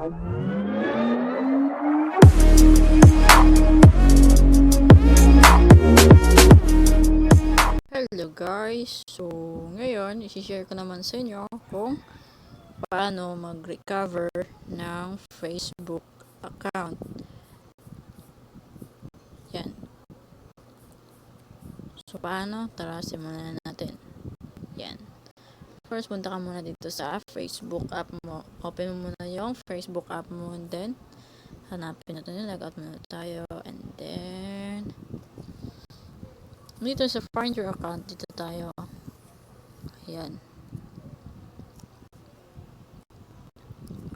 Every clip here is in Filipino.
Hello guys! So, ngayon, isi-share ko naman sa inyo kung paano mag-recover ng Facebook account. Yan. So, paano? Tara, simulan natin. Yan. First, punta ka muna dito sa Facebook app mo. Open mo muna yung Facebook app mo and then, hanapin natin yung logout muna tayo and then, dito sa find your account, dito tayo. Ayan.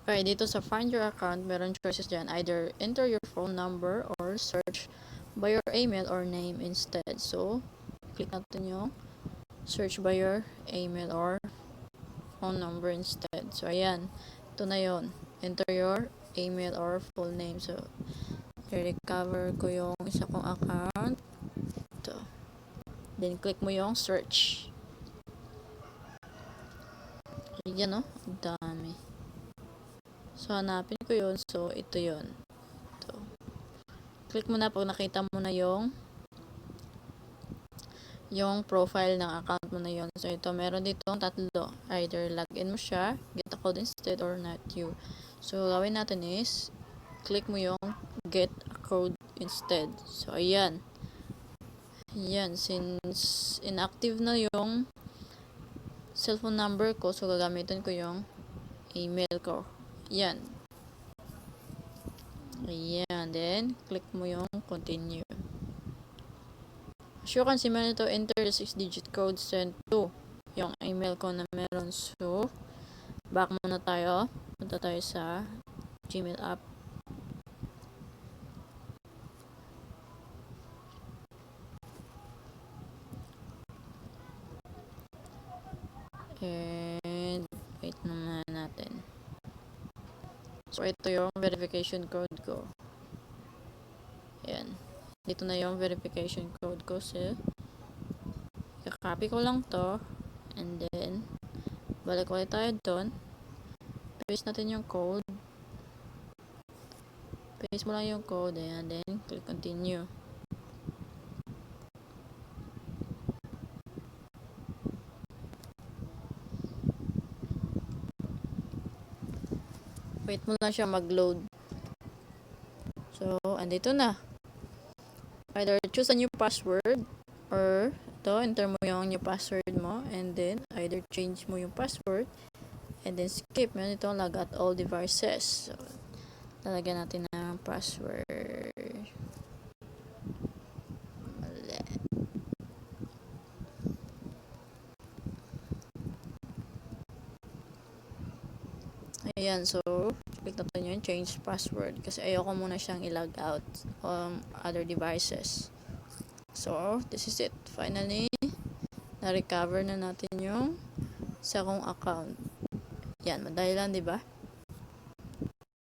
Okay, dito sa find your account, meron choices dyan. Either enter your phone number or search by your email or name instead. So, click natin yung search by your email or phone number instead. So, ayan. Ito na yon. Enter your email or full name. So, i-recover ko yung isa kong account. Ito. Then, click mo yung search. Ayan, no? Ang dami. So, hanapin ko yun. So, ito yun. Ito. Click mo na pag nakita mo na yung profile ng account mo na yun. So, ito. Meron ditong tatlo. Either login mo siya, get a code instead, or not you. So, gawin natin is, click mo yung get a code instead. So, ayan. Ayan. Since inactive na yung cellphone number ko, so, gagamitin ko yung email ko. Ayan. Ayan. Then, click mo yung continue. As you can see, meron ito, enter the 6-digit code sent to yung email ko na meron. So, back muna tayo. Punta tayo sa Gmail app. And, wait naman natin. So, ito yung verification code ko. Ayan. Dito na yung verification code ko. So, kakopy ko lang to. And then, balik ulit tayo doon. Paste natin yung code. Paste mo lang yung code. Ayan. Then, click continue. Wait mo lang siya mag-load. So, andito na. Either choose a new password or ito, enter mo yung new password mo and then either change mo yung password and then skip. Meron ito log out all devices. So, lalagyan natin ng password. Mali. Ayan, so click natin yung change password kasi ayoko muna siyang i-log out other devices. So, this is it. Finally, na-recover na natin yung sa kong account. Yan, madali lang, 'di ba?